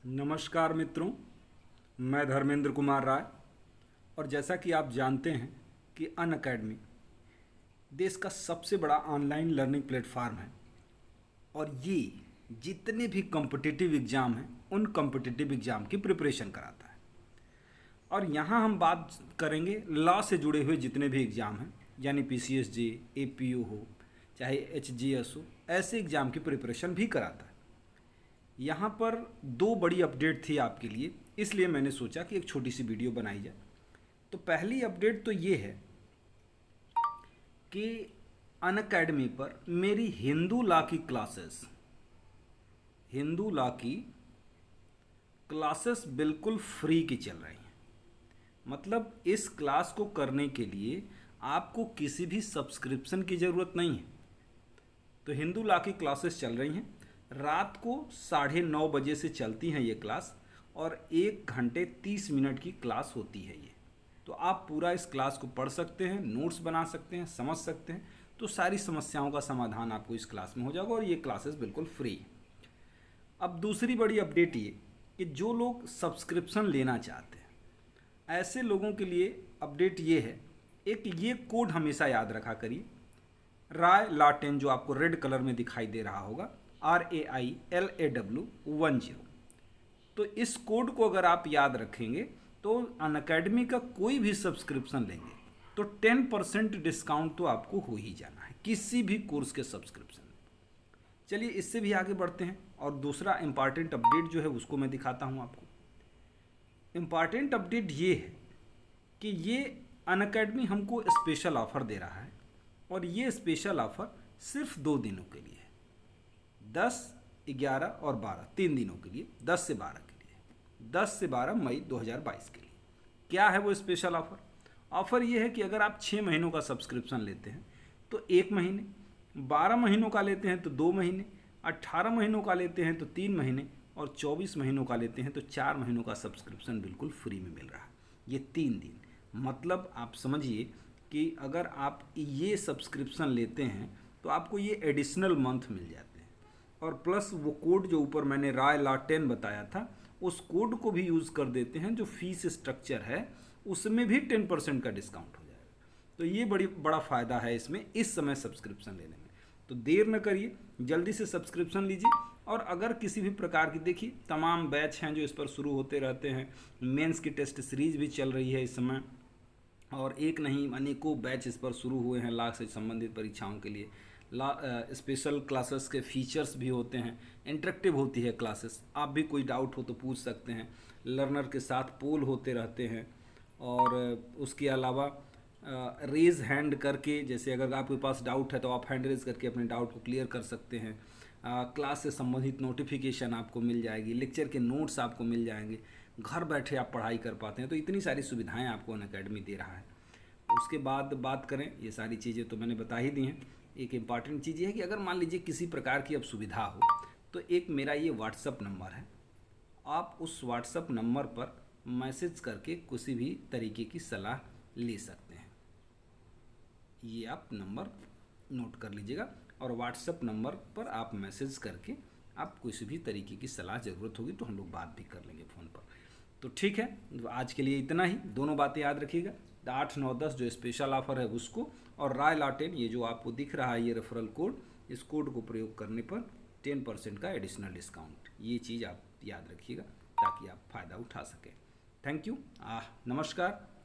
नमस्कार मित्रों, मैं धर्मेंद्र कुमार राय। और जैसा कि आप जानते हैं कि अनअकैडमी देश का सबसे बड़ा ऑनलाइन लर्निंग प्लेटफार्म है और ये जितने भी कॉम्पिटिटिव एग्ज़ाम हैं उन कॉम्पिटिटिव एग्ज़ाम की प्रिपरेशन कराता है। और यहाँ हम बात करेंगे लॉ से जुड़े हुए जितने भी एग्ज़ाम हैं, यानी PCSJ, APO हो, चाहे HGS हो, ऐसे एग्ज़ाम की प्रिपरेशन भी कराता है। यहाँ पर दो बड़ी अपडेट थी आपके लिए, इसलिए मैंने सोचा कि एक छोटी सी वीडियो बनाई जाए। तो पहली अपडेट तो ये है कि अनअकैडमी पर मेरी हिंदू लॉ की क्लासेस बिल्कुल फ्री की चल रही हैं। मतलब इस क्लास को करने के लिए आपको किसी भी सब्सक्रिप्शन की ज़रूरत नहीं है। तो हिंदू लॉ की क्लासेस चल रही हैं, रात को 9:30 बजे से चलती हैं ये क्लास और 1 घंटे 30 मिनट की क्लास होती है ये। तो आप पूरा इस क्लास को पढ़ सकते हैं, नोट्स बना सकते हैं, समझ सकते हैं। तो सारी समस्याओं का समाधान आपको इस क्लास में हो जाएगा और ये क्लासेस बिल्कुल फ्री है। अब दूसरी बड़ी अपडेट ये कि जो लोग सब्सक्रिप्शन लेना चाहते हैं ऐसे लोगों के लिए अपडेट ये है, एक ये कोड हमेशा याद रखा करिए, राय लॉ10, जो आपको रेड कलर में दिखाई दे रहा होगा, RAILAW10। तो इस कोड को अगर आप याद रखेंगे तो अनअकैडमी का कोई भी सब्सक्रिप्शन लेंगे तो 10% डिस्काउंट तो आपको हो ही जाना है किसी भी कोर्स के सब्सक्रिप्शन में। चलिए इससे भी आगे बढ़ते हैं और दूसरा इम्पॉर्टेंट अपडेट जो है उसको मैं दिखाता हूँ आपको। इम्पॉर्टेंट अपडेट ये है कि ये अनअकैडमी हमको स्पेशल ऑफ़र दे रहा है और ये स्पेशल ऑफ़र सिर्फ 2 दिनों के लिए है, 10, 11 और 12, 3 दिनों के लिए, 10 से 12 के लिए, 10 से 12 मई 2022 के लिए। क्या है वो स्पेशल ऑफ़र? ऑफ़र ये है कि अगर आप 6 महीनों का सब्सक्रिप्शन लेते हैं तो 1 महीने, 12 महीनों का लेते हैं तो 2 महीने, 18 महीनों का लेते हैं तो 3 महीने और 24 महीनों का लेते हैं तो 4 महीनों का सब्सक्रिप्शन बिल्कुल फ्री में मिल रहा है। ये 3 दिन, मतलब आप समझिए कि अगर आप ये सब्सक्रिप्शन लेते हैं तो आपको ये एडिशनल मंथ मिल जाते हैं और प्लस वो कोड जो ऊपर मैंने राय लॉ10 बताया था उस कोड को भी यूज़ कर देते हैं, जो फीस स्ट्रक्चर है उसमें भी 10% का डिस्काउंट हो जाएगा। तो ये बड़ा फ़ायदा है इसमें इस समय सब्सक्रिप्शन लेने में। तो देर न करिए, जल्दी से सब्सक्रिप्शन लीजिए। और अगर किसी भी प्रकार की, देखिए तमाम बैच हैं जो इस पर शुरू होते रहते हैं, मेंस की टेस्ट सीरीज भी चल रही है इस समय और एक नहीं अनेकों बैच इस पर शुरू हुए हैं लॉ से संबंधित परीक्षाओं के लिए। लॉ स्पेशल क्लासेस के फीचर्स भी होते हैं, इंटरेक्टिव होती है क्लासेस, आप भी कोई डाउट हो तो पूछ सकते हैं, लर्नर के साथ पोल होते रहते हैं। और उसके अलावा रेज़ हैंड करके, जैसे अगर आपके पास डाउट है तो आप हैंड रेज़ करके अपने डाउट को क्लियर कर सकते हैं। क्लास से संबंधित नोटिफिकेशन आपको मिल जाएगी, लेक्चर के नोट्स आपको मिल जाएंगे, घर बैठे आप पढ़ाई कर पाते हैं। तो इतनी सारी सुविधाएं आपको अनअकैडमी दे रहा है। उसके बाद बात करें, ये सारी चीज़ें तो मैंने बता ही दी हैं। एक इम्पॉर्टेंट चीज़ ये है कि अगर मान लीजिए किसी प्रकार की अब सुविधा हो तो एक मेरा ये व्हाट्सअप नंबर है, आप उस व्हाट्सअप नंबर पर मैसेज करके किसी भी तरीके की सलाह ले सकते हैं। ये आप नंबर नोट कर लीजिएगा और व्हाट्सएप नंबर पर आप मैसेज करके आप किसी भी तरीके की सलाह ज़रूरत होगी तो हम लोग बात भी कर लेंगे फ़ोन पर। तो ठीक है, आज के लिए इतना ही। दोनों बातें याद रखिएगा, 8, 9, 10 जो स्पेशल ऑफ़र है उसको, और राय लॉ10 ये जो आपको दिख रहा है ये रेफरल कोड, इस कोड को प्रयोग करने पर 10% का एडिशनल डिस्काउंट। ये चीज़ आप याद रखिएगा ताकि आप फ़ायदा उठा सकें। थैंक यू, नमस्कार।